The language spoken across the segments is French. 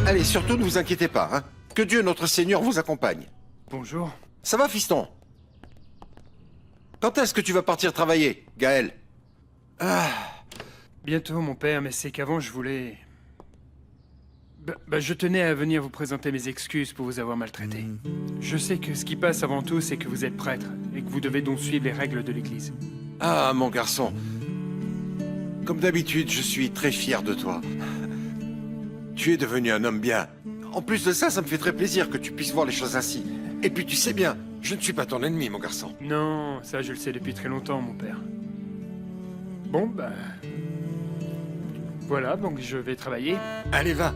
Allez, surtout ne vous inquiétez pas, hein. Que Dieu notre Seigneur vous accompagne. Bonjour. Ça va, fiston? Quand est-ce que tu vas partir travailler, Gaël? Bientôt, mon père, mais c'est qu'avant, je voulais... je tenais à venir vous présenter mes excuses pour vous avoir maltraité. Je sais que ce qui passe avant tout, c'est que vous êtes prêtre, et que vous devez donc suivre les règles de l'Église. Ah, mon garçon. Comme d'habitude, je suis très fier de toi. Tu es devenu un homme bien. En plus de ça, ça me fait très plaisir que tu puisses voir les choses ainsi. Et puis tu sais bien, je ne suis pas ton ennemi, mon garçon. Non, ça je le sais depuis très longtemps, mon père. Bon, voilà, donc je vais travailler. Allez, va.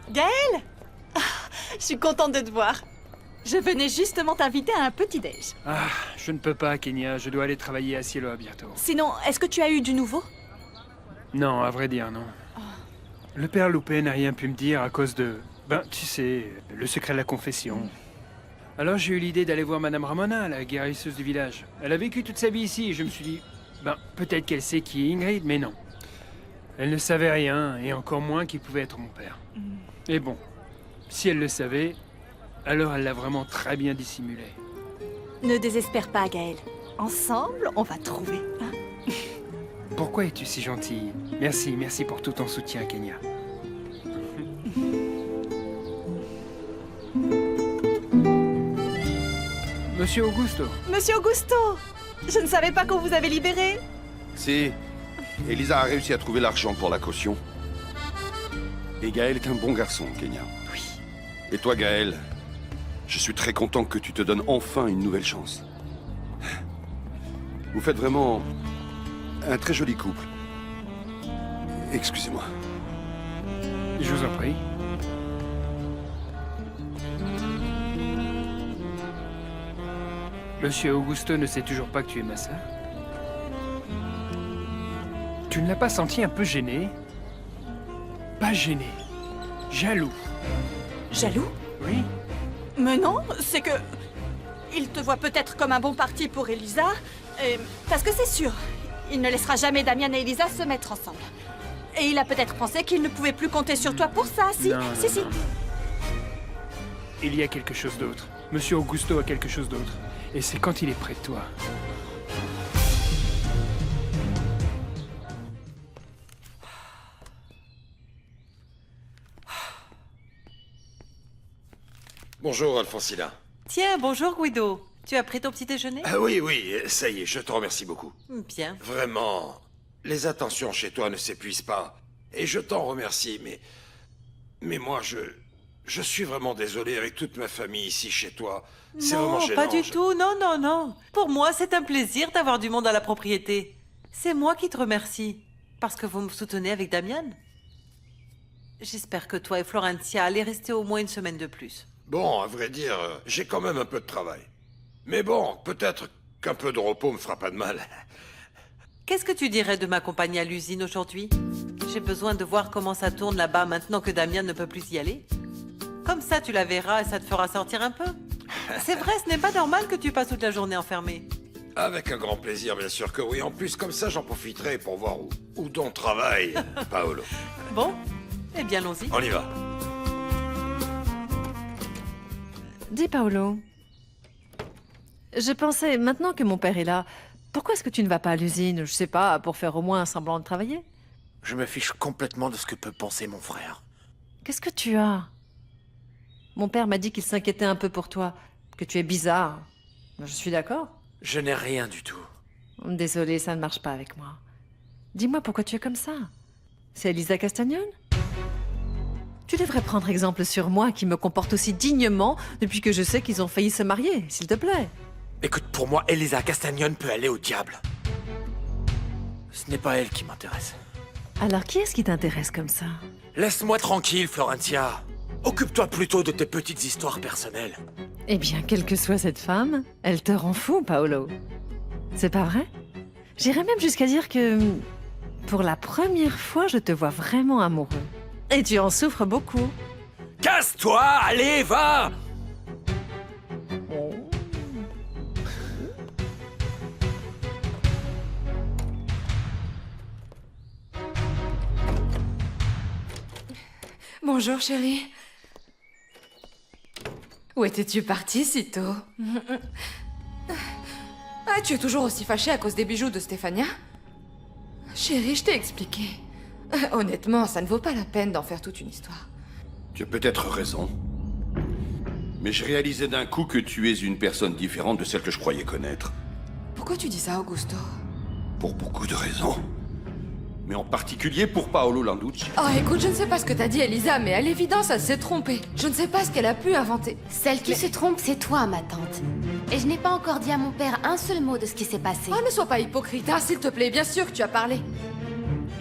Gaël, je suis contente de te voir. Je venais justement t'inviter à un petit-déj. Ah, je ne peux pas, Kenya, je dois aller travailler à Sieloa bientôt. Sinon, est-ce que tu as eu du nouveau? Non, à vrai dire, non. Le père Loupé n'a rien pu me dire à cause de... tu sais, le secret de la confession. Alors j'ai eu l'idée d'aller voir Madame Ramona, la guérisseuse du village. Elle a vécu toute sa vie ici et je me suis dit... peut-être qu'elle sait qui est Ingrid, mais non. Elle ne savait rien, et encore moins qui pouvait être mon père. Et bon, si elle le savait, alors elle l'a vraiment très bien dissimulé. Ne désespère pas, Gaël. Ensemble, on va trouver. Hein? Pourquoi es-tu si gentille? Merci pour tout ton soutien, Kenya. Monsieur Augusto. Monsieur Augusto, je ne savais pas qu'on vous avait libéré. Si. Elisa a réussi à trouver l'argent pour la caution. Et Gaël est un bon garçon, Kenya. Oui. Et toi, Gaël, je suis très content que tu te donnes enfin une nouvelle chance. Vous faites vraiment un très joli couple. Excusez-moi. Je vous en prie. Monsieur Augusto ne sait toujours pas que tu es ma sœur? Tu ne l'as pas senti un peu gêné? Pas gêné, jaloux. Jaloux? Oui. Mais non, c'est que... Il te voit peut-être comme un bon parti pour Elisa, parce que c'est sûr, il ne laissera jamais Damian et Elisa se mettre ensemble. Et il a peut-être pensé qu'il ne pouvait plus compter sur toi pour ça, si? Non, Si. non. Il y a quelque chose d'autre. Monsieur Augusto a quelque chose d'autre. Et c'est quand il est près de toi. Bonjour, Alfonsina. Tiens, bonjour Guido. Tu as pris ton petit déjeuner? Ah oui, ça y est, je te remercie beaucoup. Bien. Vraiment, les attentions chez toi ne s'épuisent pas. Et je t'en remercie, mais moi, je suis vraiment désolé avec toute ma famille ici chez toi. C'est vraiment Non, gênant. pas du tout. Non. Pour moi, c'est un plaisir d'avoir du monde à la propriété. C'est moi qui te remercie. Parce que vous me soutenez avec Damian. J'espère que toi et Florentia allez rester au moins une semaine de plus. Bon, à vrai dire, j'ai quand même un peu de travail. Mais bon, peut-être qu'un peu de repos me fera pas de mal. Qu'est-ce que tu dirais de m'accompagner à l'usine aujourd'hui? J'ai besoin de voir comment ça tourne là-bas maintenant que Damian ne peut plus y aller. Comme ça, tu la verras et ça te fera sortir un peu. C'est vrai, ce n'est pas normal que tu passes toute la journée enfermée. Avec un grand plaisir, bien sûr que oui. En plus, comme ça, j'en profiterai pour voir où ton travail, Paolo. Bon, eh bien, allons-y. On y va. Dis Paolo, je pensais, maintenant que mon père est là, pourquoi est-ce que tu ne vas pas à l'usine, je sais pas, pour faire au moins un semblant de travailler? Je me fiche complètement de ce que peut penser mon frère. Qu'est-ce que tu as? Mon père m'a dit qu'il s'inquiétait un peu pour toi, que tu es bizarre. Je suis d'accord. Je n'ai rien du tout. Désolée, ça ne marche pas avec moi. Dis-moi pourquoi tu es comme ça. C'est Elisa Castagnol? Tu devrais prendre exemple sur moi qui me comporte aussi dignement depuis que je sais qu'ils ont failli se marier, s'il te plaît. Écoute, pour moi, Elisa Castagnol peut aller au diable. Ce n'est pas elle qui m'intéresse. Alors qui est-ce qui t'intéresse comme ça? Laisse-moi tranquille, Florentia. Occupe-toi plutôt de tes petites histoires personnelles. Eh bien, quelle que soit cette femme, elle te rend fou, Paolo. C'est pas vrai? J'irais même jusqu'à dire que... Pour la première fois, je te vois vraiment amoureux. Et tu en souffres beaucoup. Casse-toi, allez, va! Bonjour, chérie. Où étais-tu partie si tôt? Ah, tu es toujours aussi fâchée à cause des bijoux de Stéphania? Chérie, je t'ai expliqué. Honnêtement, ça ne vaut pas la peine d'en faire toute une histoire. Tu as peut-être raison. Mais j'ai réalisé d'un coup que tu es une personne différente de celle que je croyais connaître. Pourquoi tu dis ça, Augusto? Pour beaucoup de raisons. Mais en particulier pour Paolo Landucci. Oh, écoute, je ne sais pas ce que t'as dit, Elisa, mais à l'évidence, elle s'est trompée. Je ne sais pas ce qu'elle a pu inventer. Celle qui se trompe, c'est toi, ma tante. Et je n'ai pas encore dit à mon père un seul mot de ce qui s'est passé. Oh, ne sois pas hypocrite, hein, s'il te plaît, bien sûr que tu as parlé.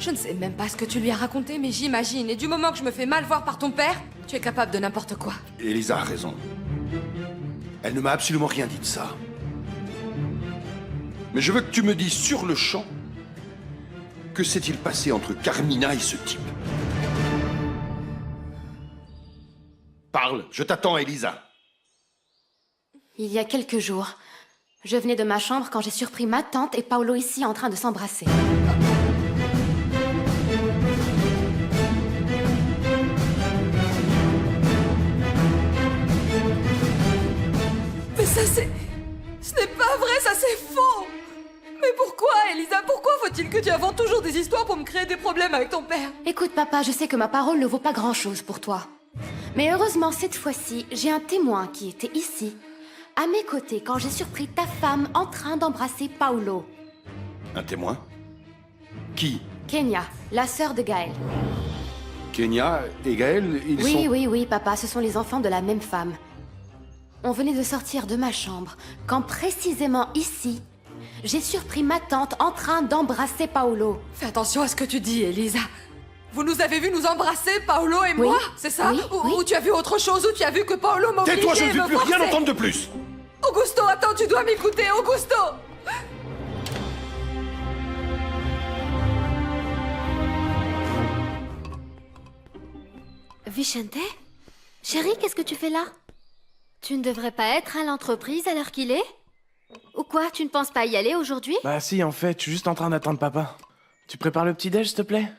Je ne sais même pas ce que tu lui as raconté, mais j'imagine, et du moment que je me fais mal voir par ton père, tu es capable de n'importe quoi. Elisa a raison. Elle ne m'a absolument rien dit de ça. Mais je veux que tu me dises sur le champ, que s'est-il passé entre Carmina et ce type? Parle, je t'attends, Elisa. Il y a quelques jours, je venais de ma chambre quand j'ai surpris ma tante et Paolo ici en train de s'embrasser. Mais ça, c'est... Ce n'est pas vrai, ça, c'est faux! Mais pourquoi, Elisa? Pourquoi faut-il que tu inventes toujours des histoires pour me créer des problèmes avec ton père? Écoute, papa, je sais que ma parole ne vaut pas grand-chose pour toi. Mais heureusement, cette fois-ci, j'ai un témoin qui était ici, à mes côtés, quand j'ai surpris ta femme en train d'embrasser Paolo. Un témoin? Qui? Kenya, la sœur de Gaël. Kenya et Gaël, ils sont... Oui, papa, ce sont les enfants de la même femme. On venait de sortir de ma chambre, quand précisément ici, j'ai surpris ma tante en train d'embrasser Paolo. Fais attention à ce que tu dis, Elisa. Vous nous avez vu nous embrasser, Paolo et moi, c'est ça? Oui, oui. Ou tu as vu autre chose, ou tu as vu que Paolo m'obligeait. Tais-toi, je ne veux me plus rien forçait. entendre de plus! Augusto, attends, tu dois m'écouter, Augusto! Vicente? Chérie, qu'est-ce que tu fais là? Tu ne devrais pas être à l'entreprise à l'heure qu'il est? Ou quoi, tu ne penses pas y aller aujourd'hui? Bah si, en fait, je suis juste en train d'attendre papa. Tu prépares le petit-déj, s'il te plaît?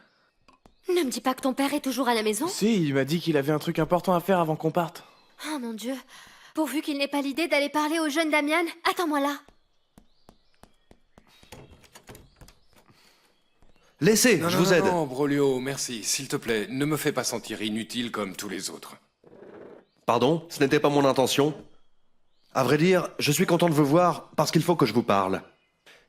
Ne me dis pas que ton père est toujours à la maison? Si, il m'a dit qu'il avait un truc important à faire avant qu'on parte. Oh mon Dieu. Pourvu qu'il n'ait pas l'idée d'aller parler au jeune Damian, attends-moi là. Laissez, je vous aide. Non, Brolio, merci. S'il te plaît, ne me fais pas sentir inutile comme tous les autres. Pardon, ce n'était pas mon intention. À vrai dire, je suis content de vous voir parce qu'il faut que je vous parle.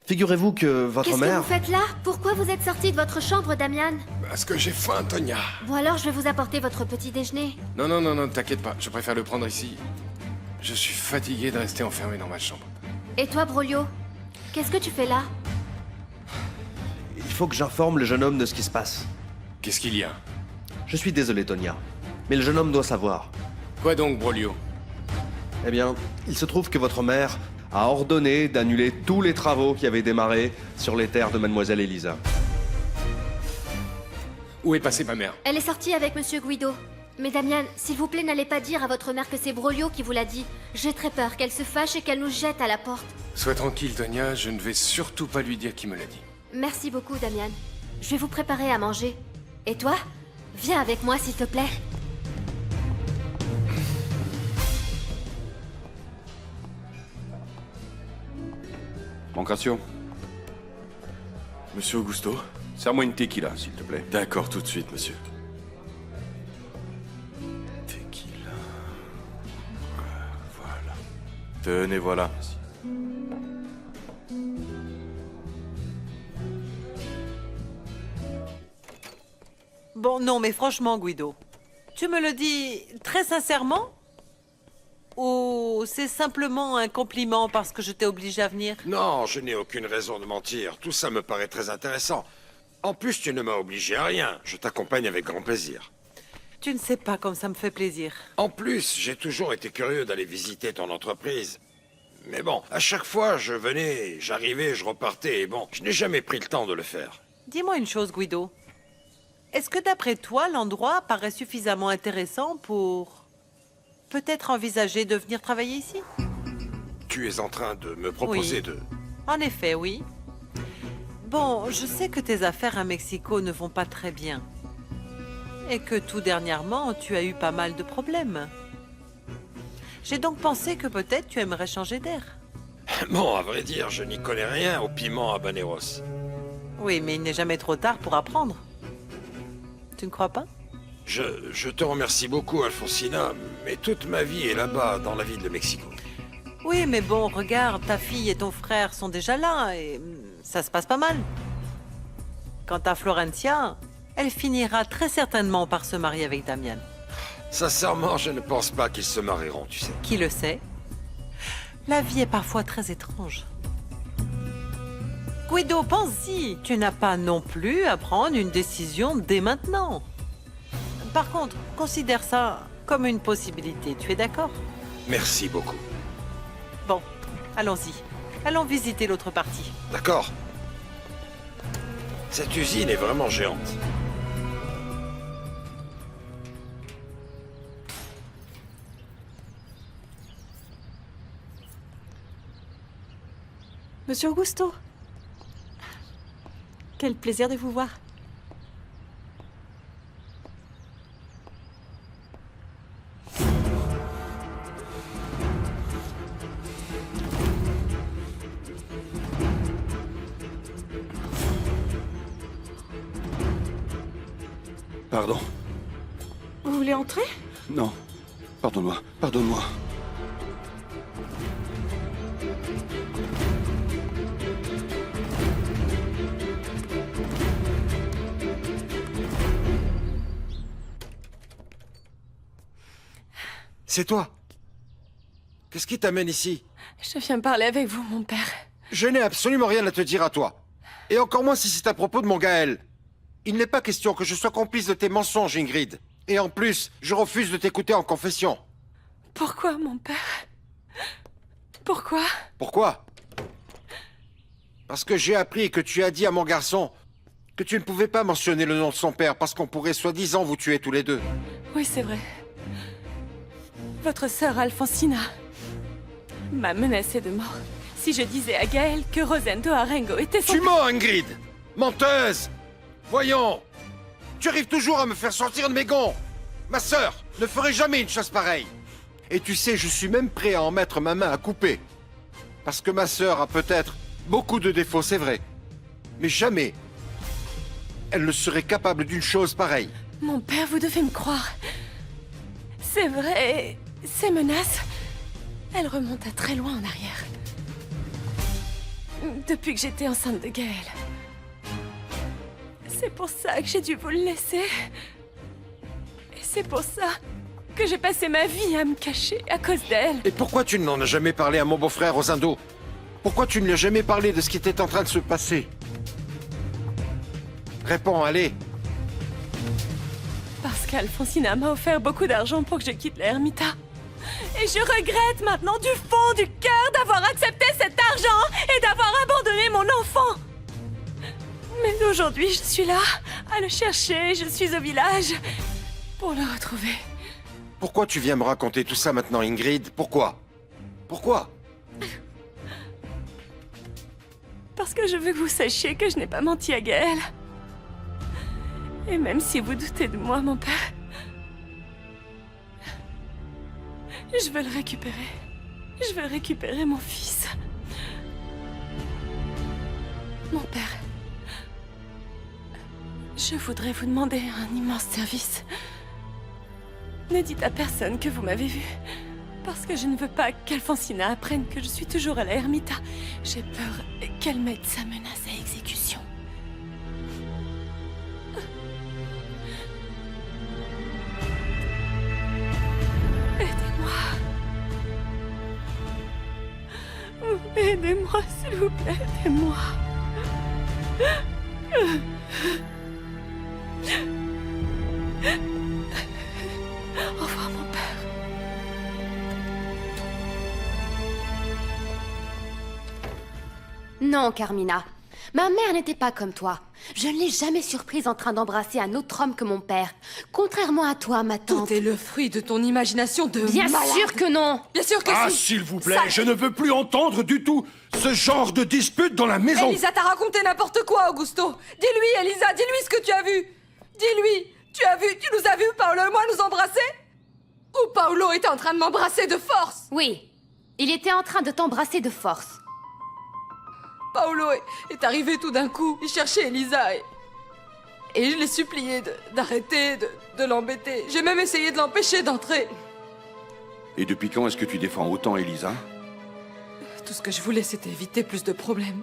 Figurez-vous que votre Qu'est-ce mère... que vous faites là? Pourquoi vous êtes sorti de votre chambre, Damian? Parce que j'ai faim, Tonia. Bon alors, je vais vous apporter votre petit déjeuner. Non, t'inquiète pas. Je préfère le prendre ici. Je suis fatigué de rester enfermé dans ma chambre. Et toi, Brolio? Qu'est-ce que tu fais là? Il faut que j'informe le jeune homme de ce qui se passe. Qu'est-ce qu'il y a? Je suis désolé, Tonia, mais le jeune homme doit savoir. Quoi donc, Brolio? Eh bien, il se trouve que votre mère a ordonné d'annuler tous les travaux qui avaient démarré sur les terres de Mademoiselle Elisa. Où est passée ma mère? Elle est sortie avec Monsieur Guido. Mais Damian, s'il vous plaît, n'allez pas dire à votre mère que c'est Brolio qui vous l'a dit. J'ai très peur qu'elle se fâche et qu'elle nous jette à la porte. Sois tranquille, Tonia, je ne vais surtout pas lui dire qui me l'a dit. Merci beaucoup, Damian. Je vais vous préparer à manger. Et toi? Viens avec moi, s'il te plaît. Pancratio, Monsieur Augusto? serre-moi une tequila, s'il te plaît. D'accord, tout de suite, monsieur. Tequila. Voilà. Tenez, voilà. Bon, non, mais franchement, Guido, tu me le dis très sincèrement? Ou c'est simplement un compliment parce que je t'ai obligé à venir? Non, je n'ai aucune raison de mentir. Tout ça me paraît très intéressant. En plus, tu ne m'as obligé à rien. Je t'accompagne avec grand plaisir. Tu ne sais pas comme ça me fait plaisir. En plus, j'ai toujours été curieux d'aller visiter ton entreprise. Mais bon, à chaque fois, je venais, j'arrivais, je repartais, et bon, je n'ai jamais pris le temps de le faire. Dis-moi une chose, Guido. Est-ce que d'après toi, l'endroit paraît suffisamment intéressant pour peut-être envisager de venir travailler ici? Tu es en train de me proposer Oui. de... En effet, oui. Bon, je sais que tes affaires à Mexico ne vont pas très bien. Et que tout dernièrement, tu as eu pas mal de problèmes. J'ai donc pensé que peut-être tu aimerais changer d'air. Bon, à vrai dire, je n'y connais rien au piment habaneros. Oui, mais il n'est jamais trop tard pour apprendre. Tu ne crois pas? Je te remercie beaucoup, Alfonsina, mais toute ma vie est là-bas, dans la ville de Mexico. Oui, mais bon, regarde, ta fille et ton frère sont déjà là et ça se passe pas mal. Quant à Florencia, elle finira très certainement par se marier avec Damian. Sincèrement, je ne pense pas qu'ils se marieront, tu sais. Qui le sait? La vie est parfois très étrange. Guido, pense-y, tu n'as pas non plus à prendre une décision dès maintenant. Par contre, considère ça comme une possibilité, tu es d'accord? Merci beaucoup. Bon, allons-y. Allons visiter l'autre partie. D'accord. Cette usine est vraiment géante. Monsieur Augusto. Quel plaisir de vous voir. Pardon. Vous voulez entrer? Non. Pardonne-moi. Pardonne-moi. C'est toi. Qu'est-ce qui t'amène ici? Je viens parler avec vous, mon père. Je n'ai absolument rien à te dire à toi. Et encore moins si c'est à propos de mon Gaël. Il n'est pas question que je sois complice de tes mensonges, Ingrid. Et en plus, je refuse de t'écouter en confession. Pourquoi, mon père? Pourquoi? Pourquoi? Parce que j'ai appris que tu as dit à mon garçon que tu ne pouvais pas mentionner le nom de son père parce qu'on pourrait soi-disant vous tuer tous les deux. Oui, c'est vrai. Votre sœur Alfonsina m'a menacé de mort si je disais à Gaël que Rosendo Arengo était son... Tu mens, Ingrid! Menteuse! Voyons! Tu arrives toujours à me faire sortir de mes gonds! Ma sœur ne ferait jamais une chose pareille! Et tu sais, je suis même prêt à en mettre ma main à couper. Parce que ma sœur a peut-être beaucoup de défauts, c'est vrai. Mais jamais elle ne serait capable d'une chose pareille. Mon père, vous devez me croire. C'est vrai, ces menaces, elles remontent à très loin en arrière. Depuis que j'étais enceinte de Gaël. C'est pour ça que j'ai dû vous le laisser. Et c'est pour ça que j'ai passé ma vie à me cacher à cause d'elle. Et pourquoi tu n'en as jamais parlé à mon beau-frère Rosendo? Pourquoi tu ne lui as jamais parlé de ce qui était en train de se passer? Réponds, allez. Parce qu'Alfonsina m'a offert beaucoup d'argent pour que je quitte la Ermita. Et je regrette maintenant du fond du cœur d'avoir accepté cet argent et d'avoir abandonné mon enfant. Mais aujourd'hui, je suis là, à le chercher, je suis au village, pour le retrouver. Pourquoi tu viens me raconter tout ça maintenant, Ingrid? Pourquoi? Pourquoi? Parce que je veux que vous sachiez que je n'ai pas menti à Gaël. Et même si vous doutez de moi, mon père, je veux le récupérer. Je veux récupérer mon fils. Mon père, je voudrais vous demander un immense service. Ne dites à personne que vous m'avez vu. Parce que je ne veux pas qu'Alfonsina apprenne que je suis toujours à la Ermita. J'ai peur qu'elle mette sa menace à exécution. Aidez-moi, s'il vous plaît, aidez-moi. Au revoir, mon père. Non, Carmina. Ma mère n'était pas comme toi. Je ne l'ai jamais surprise en train d'embrasser un autre homme que mon père. Contrairement à toi, ma tante. Tout est le fruit de ton imagination de Bien malade. sûr que non. Bien sûr que Ah, si. s'il vous plaît, Ça- je ne veux plus entendre du tout ce genre de dispute dans la maison. Elisa t'a raconté n'importe quoi, Augusto. Dis-lui, Elisa, dis-lui ce que tu as vu. Dis-lui, tu Tu nous as vus, Paolo et moi, nous embrasser? Ou Paolo était en train de m'embrasser de force? Oui, il était en train de t'embrasser de force. Paolo est arrivé tout d'un coup. Il cherchait Elisa et je l'ai supplié d'arrêter, de l'embêter. J'ai même essayé de l'empêcher d'entrer. Et depuis quand est-ce que tu défends autant Elisa? Tout ce que je voulais, c'était éviter plus de problèmes.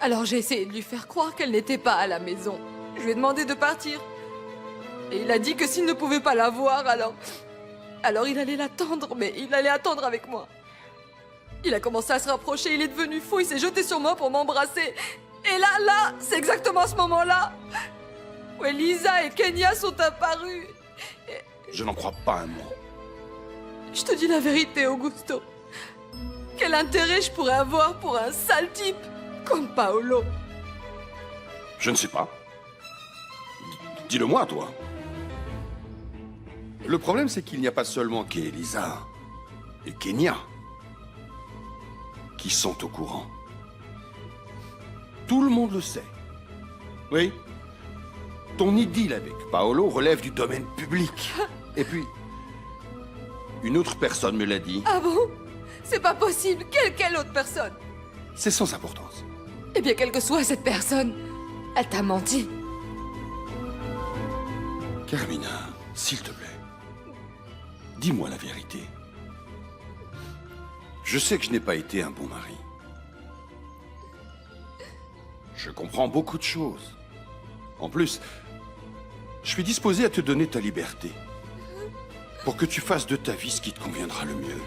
Alors j'ai essayé de lui faire croire qu'elle n'était pas à la maison. Je lui ai demandé de partir. Et il a dit que s'il ne pouvait pas la voir, alors il allait l'attendre, mais il allait attendre avec moi. Il a commencé à se rapprocher, il est devenu fou, il s'est jeté sur moi pour m'embrasser. Et là, c'est exactement à ce moment-là où Elisa et Kenya sont apparus. Je n'en crois pas un mot. Je te dis la vérité, Augusto. Quel intérêt je pourrais avoir pour un sale type comme Paolo? Je ne sais pas. Dis-le-moi, toi. Le problème, c'est qu'il n'y a pas seulement qu'Elisa et Kenya qui sont au courant. Tout le monde le sait. Oui. Ton idylle avec Paolo relève du domaine public. Et puis, une autre personne me l'a dit. Ah bon? C'est pas possible. Quelle autre personne? C'est sans importance. Eh bien, quelle que soit cette personne, elle t'a menti. Carmina, s'il te plaît, dis-moi la vérité. Je sais que je n'ai pas été un bon mari. Je comprends beaucoup de choses. En plus, je suis disposé à te donner ta liberté pour que tu fasses de ta vie ce qui te conviendra le mieux.